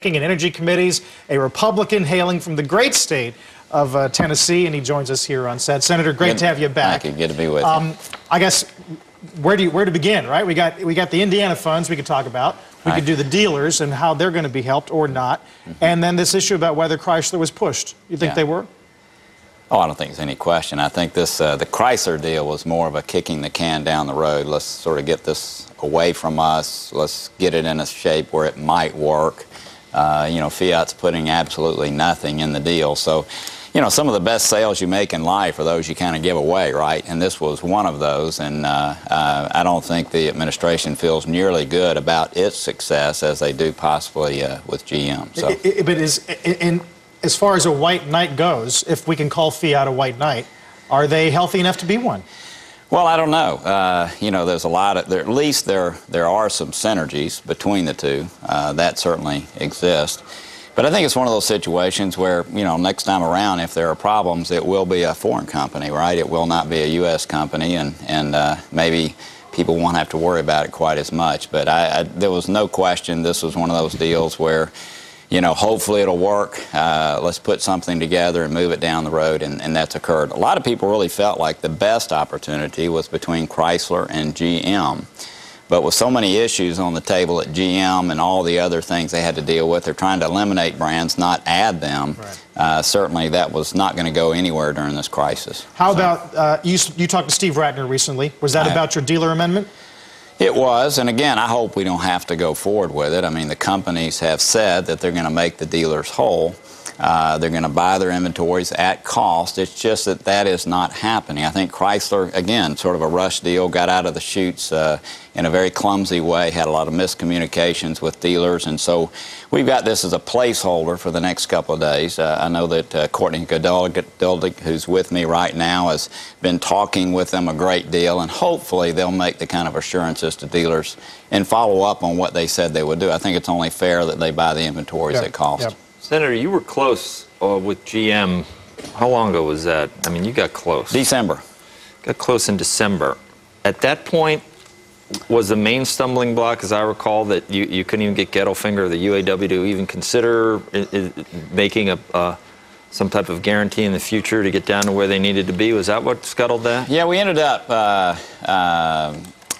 and energy committees, a Republican hailing from the great state of Tennessee, and he joins us here on set. Senator, great to have you back. Thank you. Good to be with you. I guess where to begin, right? We got the Indiana funds we could talk about. We could do the dealers and how they're going to be helped or not, and then this issue about whether Chrysler was pushed. You think they were? Oh, I don't think there's any question. I think this the Chrysler deal was more of a kicking the can down the road. Let's sort of get this away from us. Let's get it in a shape where it might work. You know, Fiat's putting absolutely nothing in the deal. So, you know, some of the best sales you make in life are those you kind of give away, right? And this was one of those. And I don't think the administration feels nearly good about its success as they do possibly with GM. So. But as far as a white knight goes, if we can call Fiat a white knight, are they healthy enough to be one? Well, I don't know. You know, there's a lot of, at least there are some synergies between the two. That certainly exists. But I think it's one of those situations where, you know, next time around, if there are problems, it will be a foreign company, right? It will not be a U.S. company, and maybe people won't have to worry about it quite as much. But there was no question this was one of those deals where, you know, hopefully it'll work. Let's put something together and move it down the road, and that's occurred. A lot of people really felt like the best opportunity was between Chrysler and GM. But with so many issues on the table at GM and all the other things they had to deal with, they're trying to eliminate brands, not add them. Right. Certainly that was not going to go anywhere during this crisis. How about, you talked to Steve Ratner recently. Was that about your dealer amendment? It was, and again, I hope we don't have to go forward with it. I mean, the companies have said that they're going to make the dealers whole. They're going to buy their inventories at cost. It's just that that is not happening. I think Chrysler, again, sort of a rush deal, got out of the chutes in a very clumsy way, had a lot of miscommunications with dealers, and so we've got this as a placeholder for the next couple of days. I know that Courtney Godildig, who's with me right now, has been talking with them a great deal, and hopefully they'll make the kind of assurances to dealers and follow up on what they said they would do. I think it's only fair that they buy the inventories at cost. Yep. Senator, you were close with GM. How long ago was that? I mean, you got close. December. Got close in December. At that point, was the main stumbling block, as I recall, that you couldn't even get Gettelfinger or the UAW to even consider making some type of guarantee in the future to get down to where they needed to be? Was that what scuttled that? Yeah, we ended up,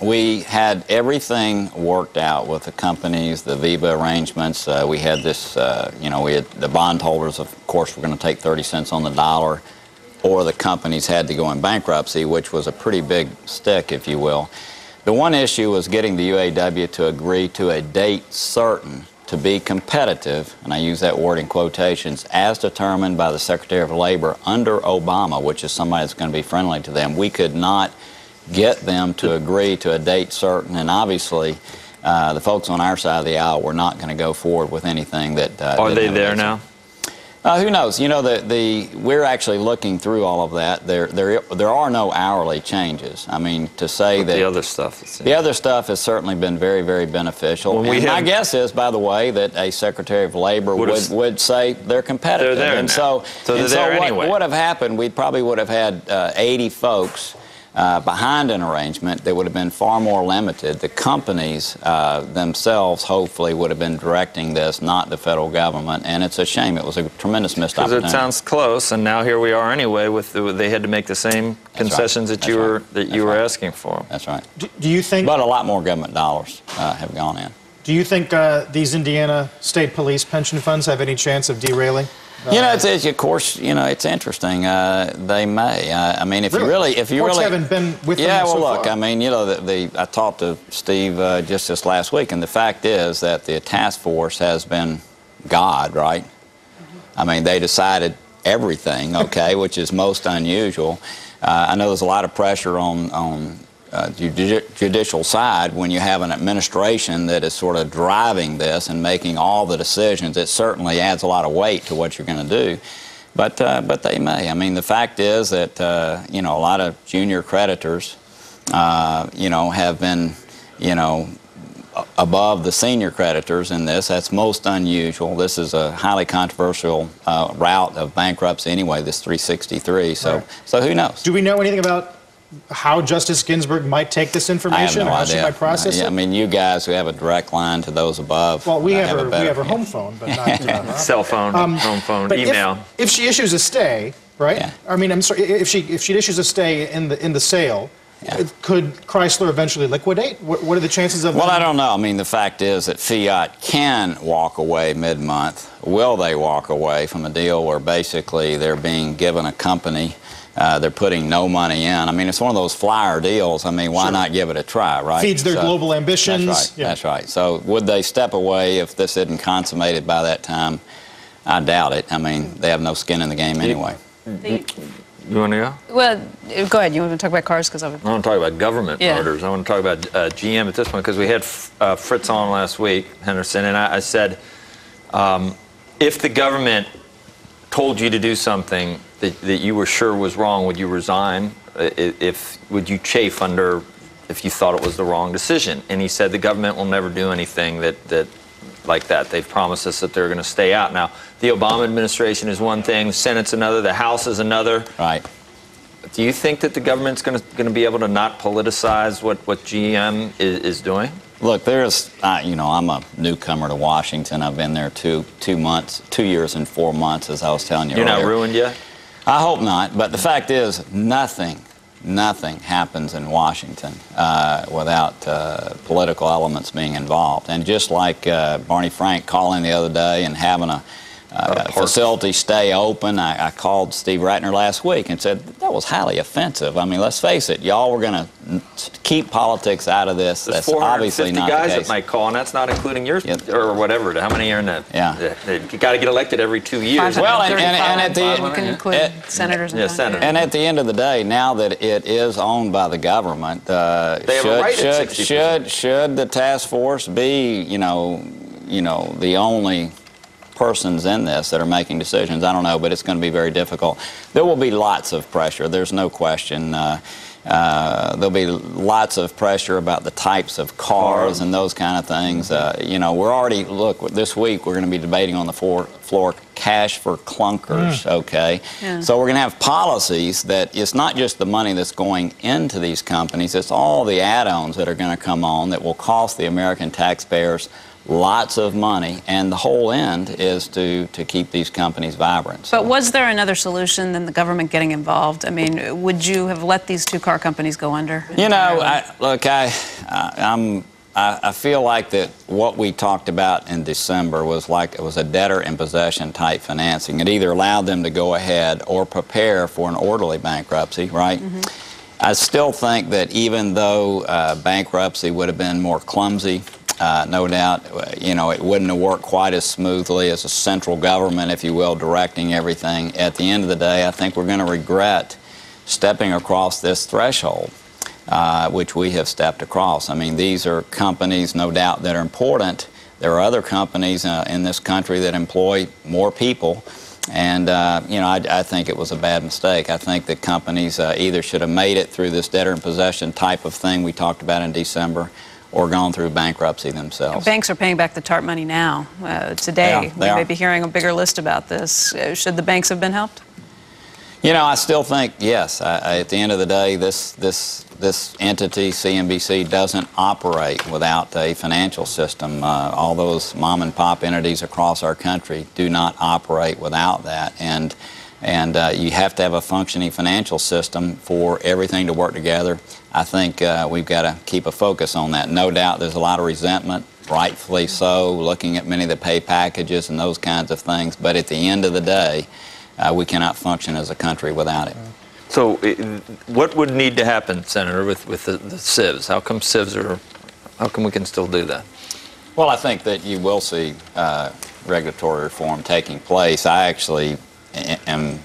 we had everything worked out with the companies, the VIVA arrangements. We had this, you know, we had the bondholders, of course, were going to take 30 cents on the dollar, or the companies had to go in bankruptcy, which was a pretty big stick, if you will. The one issue was getting the UAW to agree to a date certain to be competitive, and I use that word in quotations, as determined by the Secretary of Labor under Obama, which is somebody that's going to be friendly to them. We could not get them to agree to a date certain, and obviously the folks on our side of the aisle were not going to go forward with anything that are they there now? Who knows? You know, we're actually looking through all of that. There are no hourly changes. I mean, to say that the other stuff. The other stuff has certainly been very, very beneficial. And my guess is, by the way, that a Secretary of Labor would say they're competitive. They're there and now. What would have happened? We probably would have had 80 folks behind an arrangement that would have been far more limited. The companies themselves hopefully would have been directing this, not the federal government, and it's a shame. It was a tremendous missed opportunity. Because it sounds close, and now here we are anyway. They had to make the same concessions that you were asking for. That's right. Do you think? But a lot more government dollars have gone in. Do you think these Indiana State Police pension funds have any chance of derailing? You know, it's of course, you know, it's interesting. They may. I mean, if you really haven't been with them well, so look, far. I mean, you know, I talked to Steve just this last week, and the fact is that the task force has been God, right? I mean, they decided everything, okay, which is most unusual. I know there's a lot of pressure on the judicial side when you have an administration that is sort of driving this and making all the decisions. It certainly adds a lot of weight to what you're going to do. But they may. I mean, the fact is that, you know, a lot of junior creditors, you know, have been, you know, above the senior creditors in this. That's most unusual. This is a highly controversial route of bankruptcy anyway, this 363. So, right. So who knows? Do we know anything about how Justice Ginsburg might take this information, I or how have no she idea. might process it? I mean, you guys who have a direct line to those above. Well, we have better- her home phone, but not Cell phone, home phone, but email. If she issues a stay, right? Yeah. I mean, I'm sorry. If she issues a stay in the sale, could Chrysler eventually liquidate? What are the chances of? Well, I don't know. I mean, the fact is that Fiat can walk away mid-month. Will they walk away from a deal where basically they're being given a company? They're putting no money in. I mean, it's one of those flyer deals. I mean, why not give it a try, right? Feeds their global ambitions. That's right. That's right. So would they step away if this isn't consummated by that time? I doubt it. I mean, they have no skin in the game anyway. You want to go? Well, go ahead. You want to talk about cars? Because I want to talk about government motors. I want to talk about GM at this point because we had Fritz on last week, Henderson, and I said, if the government told you to do something that you were sure was wrong, would you resign? Would you chafe under if you thought it was the wrong decision? And he said the government will never do anything like that. They've promised us that they're going to stay out. Now, the Obama administration is one thing, the Senate's another, the House is another. Right. Do you think that the government's going to be able to not politicize what GM is doing? Look, there's, I'm a newcomer to Washington. I've been there 2 years and 4 months, as I was telling you earlier. You're not ruined yet? I hope not. But the fact is, nothing happens in Washington without political elements being involved. And just like Barney Frank calling the other day and having a facility stay open, I called Steve Ratner last week and said that was highly offensive. I mean, let's face it, y'all were going to keep politics out of this. There's That's obviously not the case. 450 guys that might call, and that's not including yours or whatever. How many are in that? Yeah. You got to get elected every 2 years. Well, and at the you can include senators and senators. And at the end of the day, now that it is owned by the government, should the task force be, the only persons in this that are making decisions? I don't know, but it's going to be very difficult. There will be lots of pressure. There's no question. There'll be lots of pressure about the types of cars and those kind of things. We're already, this week we're going to be debating on the floor cash for clunkers, okay? Yeah. So we're going to have policies that it's not just the money that's going into these companies, it's all the add-ons that are going to come on that will cost the American taxpayers lots of money, and the whole end is to keep these companies vibrant. So. But was there another solution than the government getting involved? I mean, would you have let these 2 car companies go under? I feel like that what we talked about in December was like it was a debtor in possession type financing. It either allowed them to go ahead or prepare for an orderly bankruptcy, right? Mm-hmm. I still think that even though bankruptcy would have been more clumsy, no doubt, it wouldn't have worked quite as smoothly as a central government, if you will, directing everything. At the end of the day, I think we're going to regret stepping across this threshold, which we have stepped across. I mean, these are companies, no doubt, that are important. There are other companies in this country that employ more people. And, I think it was a bad mistake. I think that companies either should have made it through this debtor in possession type of thing we talked about in December, or gone through bankruptcy themselves. Banks are paying back the TARP money now. Today, we may be hearing a bigger list about this. Should the banks have been helped? I still think, yes. At the end of the day, this entity, CNBC, doesn't operate without a financial system. All those mom and pop entities across our country do not operate without that. And you have to have a functioning financial system for everything to work together. I think we've got to keep a focus on that. No doubt there's a lot of resentment, rightfully so, looking at many of the pay packages and those kinds of things. But at the end of the day, we cannot function as a country without it. So what would need to happen, Senator, with the SIVs? How come we can still do that? Well, I think that you will see regulatory reform taking place. I actually am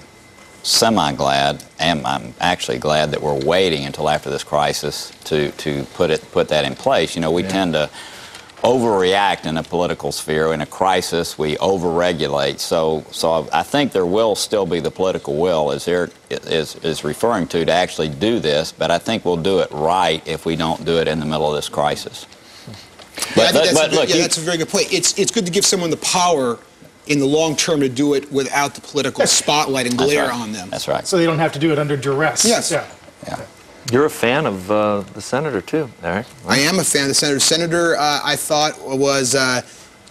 semi-glad, and I'm actually glad that we're waiting until after this crisis to put that in place. We tend to overreact in a political sphere. In a crisis, we overregulate. So I think there will still be the political will, as Eric is referring to actually do this, but I think we'll do it right if we don't do it in the middle of this crisis. That's a very good point. It's good to give someone the power in the long term to do it without the political spotlight and glare on them. That's right. So they don't have to do it under duress. Yes. Yeah. Yeah. You're a fan of the senator, too, Eric. I am a fan of the senator. Senator, I thought, was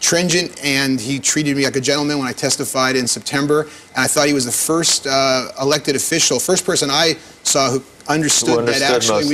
stringent, and he treated me like a gentleman when I testified in September. And I thought he was the first elected official, first person I saw who understood that actually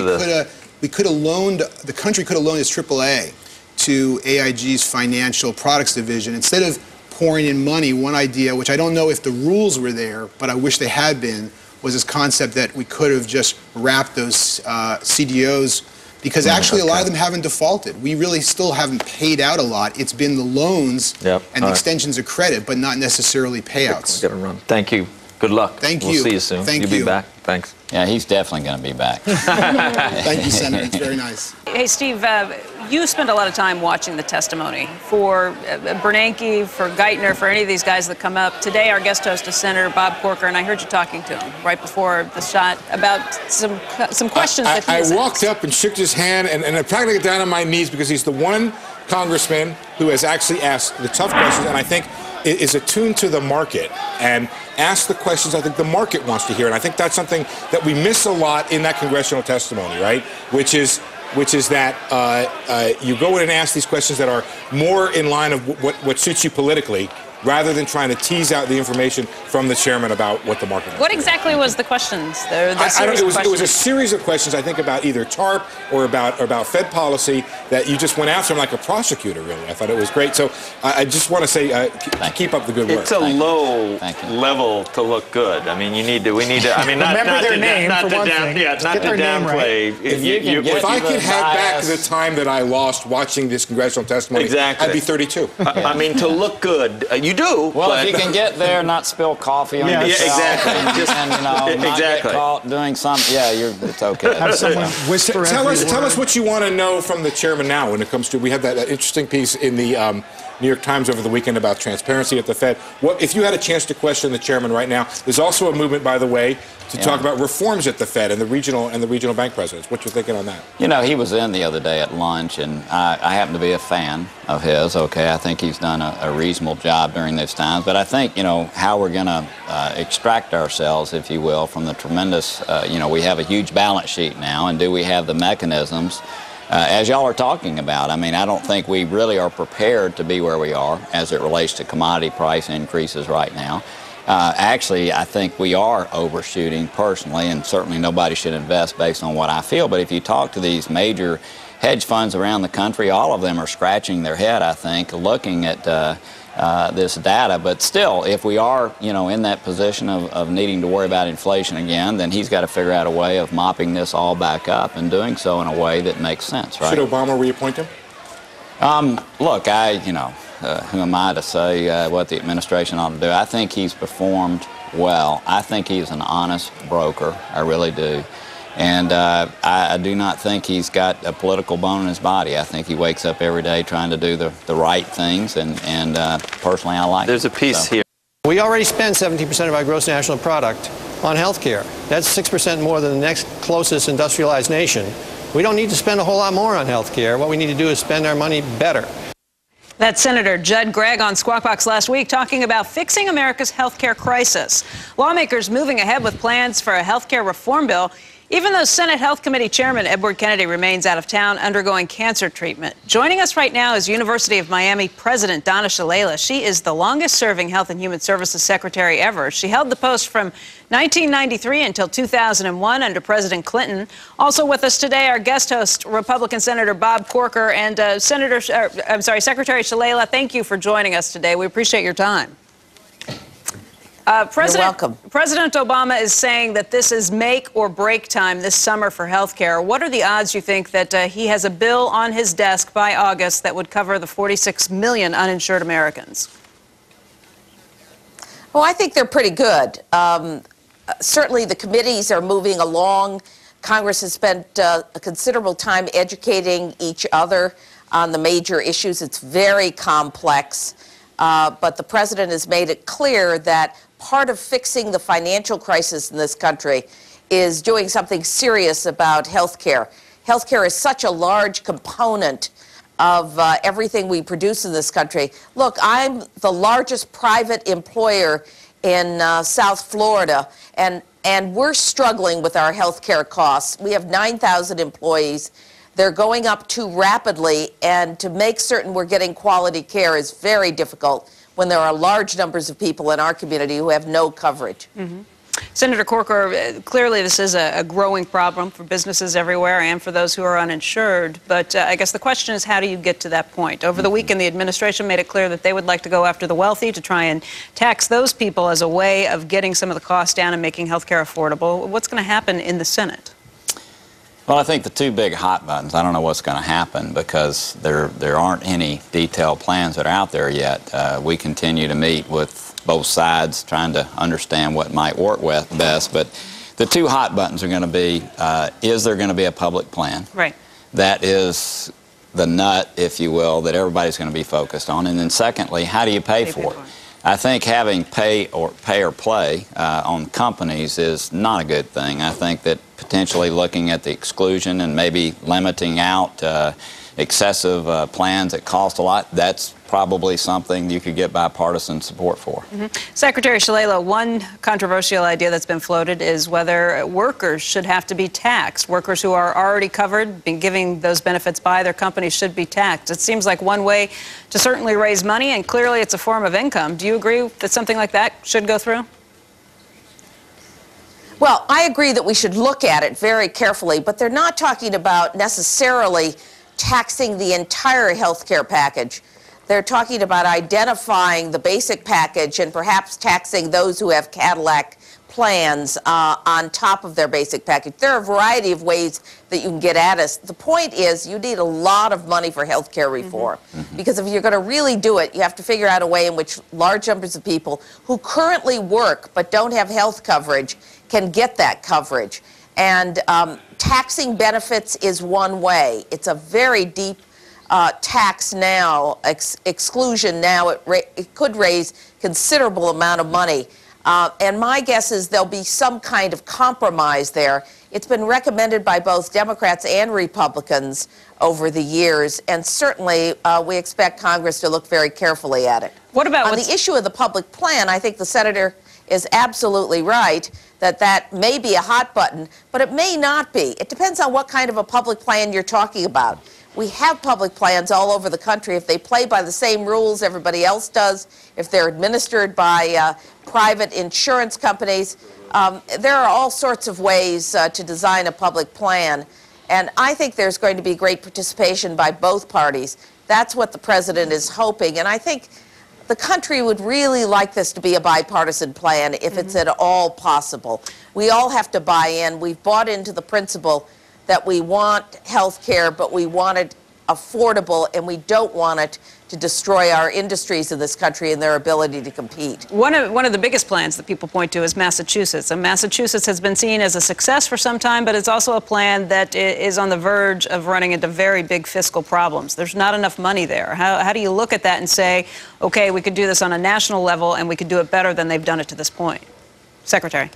we could have loaned, the country could have loaned its AAA to AIG's financial products division. Instead of pouring in money, one idea, which I don't know if the rules were there, but I wish they had been, was this concept that we could have just wrapped those CDOs, because actually a lot of them haven't defaulted. We really still haven't paid out a lot. It's been the loans and the extensions of credit, but not necessarily payouts. Got to run. Thank you. Good luck. Thank you. We'll see you soon. Thank you. Be back. Thanks. Yeah, he's definitely going to be back. Thank you, Senator. It's very nice. Hey, Steve, you spend a lot of time watching the testimony. For Bernanke, for Geithner, for any of these guys that come up. Today, our guest host is Senator Bob Corker, and I heard you talking to him right before the shot about some questions that he has I walked asked. up and shook his hand, and I practically got down on my knees because he's the one congressman who has actually asked the tough questions, and I think is attuned to the market and ask the questions I think the market wants to hear. And I think that's something that we miss a lot in that congressional testimony, right? Which is that you go in and ask these questions that are more in line of what suits you politically, rather than trying to tease out the information from the chairman about what the market wants. What exactly was the questions? It was a series of questions, I think, about either TARP or about Fed policy that you just went after him like a prosecutor, really. I thought it was great. So I just want to say, keep up the good work. It's a low level to look good. I mean, we need to, I mean, not Remember their to, name, not for to one down, thing. yeah, Just not get to their name downplay. right. If I could have back the time that I lost watching this congressional testimony, Exactly. I'd be 32. I mean, to look good, you do. Well, but if you can get there, not spill coffee on yourself, exactly. and not get caught doing something, it's okay. Have someone whisper Tell every us word. what you want to know from the chairman now when it comes to, we had that interesting piece in the New York Times over the weekend about transparency at the Fed. What if you had a chance to question the chairman right now? There's also a movement, by the way, to talk about reforms at the Fed and the regional bank presidents. What you're thinking on that? You know, he was in the other day at lunch, and I happen to be a fan of his. Okay, I think he's done a reasonable job during those times. But I think, how we're going to extract ourselves, if you will, from the tremendous, we have a huge balance sheet now, and do we have the mechanisms, as y'all are talking about? I mean, I don't think we really are prepared to be where we are as it relates to commodity price increases right now. Actually, I think we are overshooting personally, and certainly nobody should invest based on what I feel. But if you talk to these major hedge funds around the country, all of them are scratching their head, I think, looking at this data. But still, if we are, in that position of needing to worry about inflation again, then he's got to figure out a way of mopping this all back up and doing so in a way that makes sense, right? Should Obama reappoint him? Look, who am I to say what the administration ought to do? I think he's performed well. I think he's an honest broker. I really do. And I do not think he's got a political bone in his body. I think he wakes up every day trying to do the right things, and personally, I like There's a piece here. We already spend 17% of our gross national product on health care. That's 6% more than the next closest industrialized nation. We don't need to spend a whole lot more on health care. What we need to do is spend our money better. That's Senator Judd Gregg on Squawk Box last week talking about fixing America's health care crisis. Lawmakers moving ahead with plans for a health care reform bill, even though Senate Health Committee Chairman Edward Kennedy remains out of town undergoing cancer treatment. Joining us right now is University of Miami President Donna Shalala. She is the longest-serving Health and Human Services Secretary ever. She held the post from 1993 until 2001 under President Clinton. Also with us today, our guest host, Republican Senator Bob Corker, and Secretary Shalala. Thank you for joining us today. We appreciate your time. You're welcome. President Obama is saying that this is make or break time this summer for health care. What are the odds, you think, that he has a bill on his desk by August that would cover the 46 million uninsured Americans? Well, I think they're pretty good. Certainly the committees are moving along. Congress has spent a considerable time educating each other on the major issues. It's very complex. But the president has made it clear that part of fixing the financial crisis in this country is doing something serious about health care. Health care is such a large component of everything we produce in this country. Look, I'm the largest private employer in South Florida, and And we're struggling with our health care costs. We have 9,000 employees. They're going up too rapidly, and to make certain we're getting quality care is very difficult when there are large numbers of people in our community who have no coverage. Mm-hmm. Senator Corker, clearly this is a growing problem for businesses everywhere and for those who are uninsured. But I guess the question is, how do you get to that point? Over the weekend, the administration made it clear that they would like to go after the wealthy to try and tax those people as a way of getting some of the costs down and making health care affordable. What's going to happen in the Senate? Well, I think the two big hot buttons, I don't know what's going to happen because there aren't any detailed plans that are out there yet. We continue to meet with both sides trying to understand what might work best. But the two hot buttons are going to be, is there going to be a public plan? Right. That is the nut, if you will, that everybody's going to be focused on. And then secondly, how do you pay for it? I think having pay or play on companies is not a good thing. I think that potentially looking at the exclusion and maybe limiting out excessive plans that cost a lot, that's probably something you could get bipartisan support for. Mm-hmm. Secretary Shalala, one controversial idea that's been floated is whether workers should have to be taxed. Workers who are already covered, been giving those benefits by their companies, should be taxed. It seems like one way to certainly raise money, and clearly it's a form of income. Do you agree that something like that should go through? Well, I agree that we should look at it very carefully, but they're not talking about necessarily taxing the entire health care package. They're talking about identifying the basic package and perhaps taxing those who have Cadillac plans on top of their basic package. There are a variety of ways that you can get at us. The point is you need a lot of money for health care reform. Mm-hmm. Because if you're going to really do it, you have to figure out a way in which large numbers of people who currently work but don't have health coverage can get that coverage. And taxing benefits is one way. It's a very deep tax now, exclusion now. It could raise considerable amount of money. And my guess is there'll be some kind of compromise there. It's been recommended by both Democrats and Republicans over the years, and certainly we expect Congress to look very carefully at it. What about on the issue of the public plan? I think the senator is absolutely right that that may be a hot button, but it may not be. It depends on what kind of a public plan you're talking about. We have public plans all over the country. If they play by the same rules everybody else does, if they're administered by private insurance companies, there are all sorts of ways to design a public plan. And I think there's going to be great participation by both parties. That's what the president is hoping. And I think the country would really like this to be a bipartisan plan if it's at all possible. We all have to buy in. We've bought into the principle that we want health care, but we want it affordable, and we don't want it to destroy our industries in this country and their ability to compete. One of the biggest plans that people point to is Massachusetts. And Massachusetts has been seen as a success for some time, but it's also a plan that is on the verge of running into very big fiscal problems. There's not enough money there. How do you look at that and say, okay, we could do this on a national level and we could do it better than they've done it to this point? Secretary.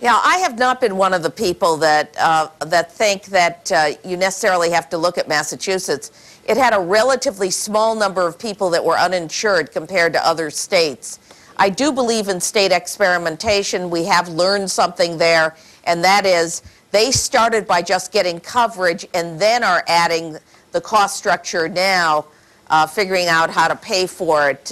Yeah, I have not been one of the people that think that you necessarily have to look at Massachusetts. It had a relatively small number of people that were uninsured compared to other states. I do believe in state experimentation. We have learned something there, and that is they started by just getting coverage and then are adding the cost structure now, figuring out how to pay for it.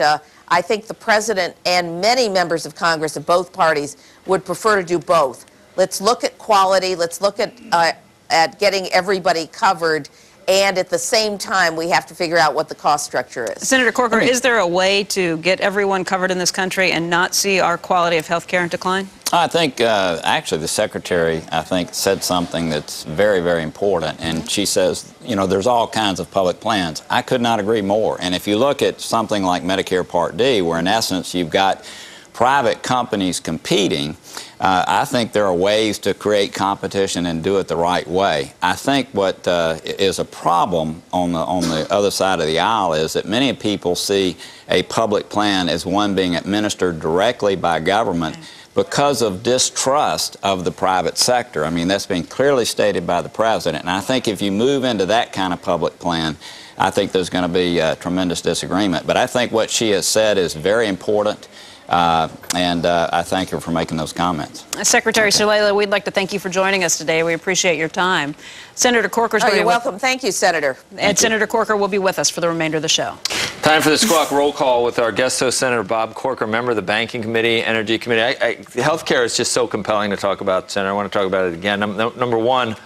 I think the president and many members of Congress of both parties would prefer to do both. Let's look at quality. Let's look at getting everybody covered. And at the same time, we have to figure out what the cost structure is. Senator Corker, is there a way to get everyone covered in this country and not see our quality of health care in decline? I think actually the secretary, I think, said something that's very, very important. And she says, you know, there's all kinds of public plans. I could not agree more. And if you look at something like Medicare Part D, where in essence you've got private companies competing, I think there are ways to create competition and do it the right way. I think what is a problem on the other side of the aisle is that many people see a public plan as one being administered directly by government because of distrust of the private sector. I mean, that's been clearly stated by the president. And I think if you move into that kind of public plan, I think there's going to be tremendous disagreement. But I think what she has said is very important. And I thank her for making those comments. Secretary Shalala, we'd like to thank you for joining us today. We appreciate your time. Senator Corker's you're welcome. Thank you, Senator. And Senator Corker will be with us for the remainder of the show. Time for the Squawk roll call with our guest host, Senator Bob Corker, member of the Banking Committee, Energy Committee. Health care is just so compelling to talk about, Senator. I want to talk about it again. Number one,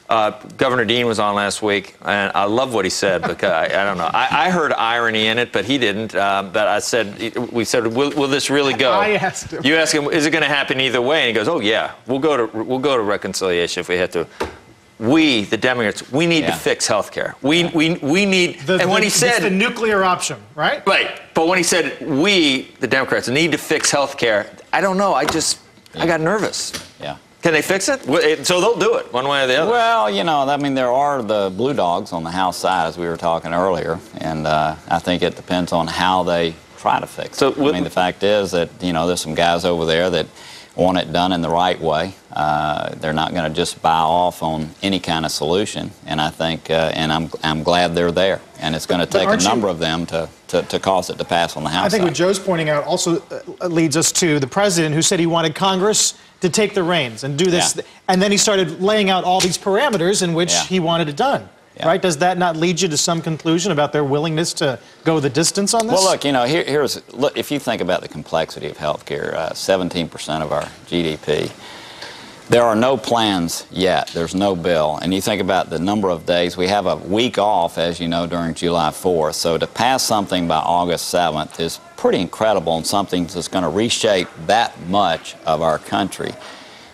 Governor Dean was on last week, and I love what he said, because I don't know. I heard irony in it, but he didn't. But I said, we said, will this really go? I asked him. You asked him, is it going to happen either way? And he goes, oh yeah, we'll go to reconciliation if we have to. We, the Democrats, we need to fix health care. We need, and when he said the nuclear option, right? Right, but when he said we, the Democrats, need to fix health care, I don't know. I got nervous. Yeah. Can they fix it? So they'll do it one way or the other. Well, you know, I mean, there are the blue dogs on the House side, as we were talking earlier, and I think it depends on how they try to fix it. I mean, the fact is that, you know, there's some guys over there that want it done in the right way. They're not going to just buy off on any kind of solution, and I think, and I'm glad they're there. And it's going to take a number of them to cause it to pass on the House I think side. what Joe's pointing out also leads us to the president, who said he wanted Congress to take the reins and do this. Yeah. And then he started laying out all these parameters in which he wanted it done. Yeah. Right? Does that not lead you to some conclusion about their willingness to go the distance on this? Well, look, you know, look, if you think about the complexity of healthcare, 17% of our GDP, there are no plans yet. There's no bill. And you think about the number of days. We have a week off, as you know, during July 4th. So to pass something by August 7th is pretty incredible, and something that's going to reshape that much of our country.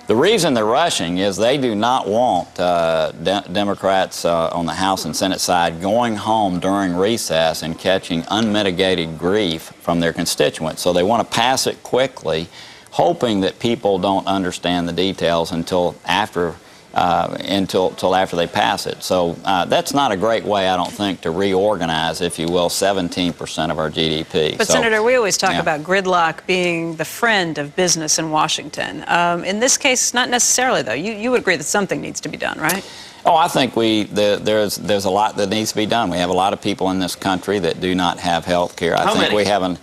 The reason they're rushing is they do not want Democrats on the House and Senate side going home during recess and catching unmitigated grief from their constituents. So they want to pass it quickly, hoping that people don't understand the details until after they pass it. So that's not a great way, I don't think, to reorganize, if you will, 17% of our GDP. But Senator, we always talk about gridlock being the friend of business in Washington. In this case, not necessarily, though. You would agree that something needs to be done, right? Oh, I think there's a lot that needs to be done. We have a lot of people in this country that do not have health care. How many? We haven't.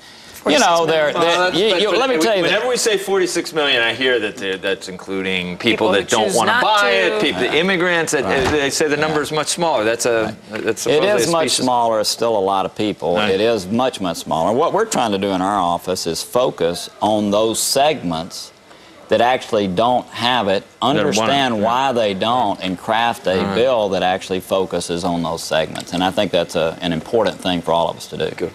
You know, let me tell you. Whenever we say 46 million, I hear that that's including people that don't want to buy it, the immigrants. They say the number is much smaller. That's it is much smaller. It's still a lot of people. Right. It is much smaller. What we're trying to do in our office is focus on those segments that actually don't have it, understand why they don't, and craft a bill that actually focuses on those segments. And I think that's an important thing for all of us to do. Good.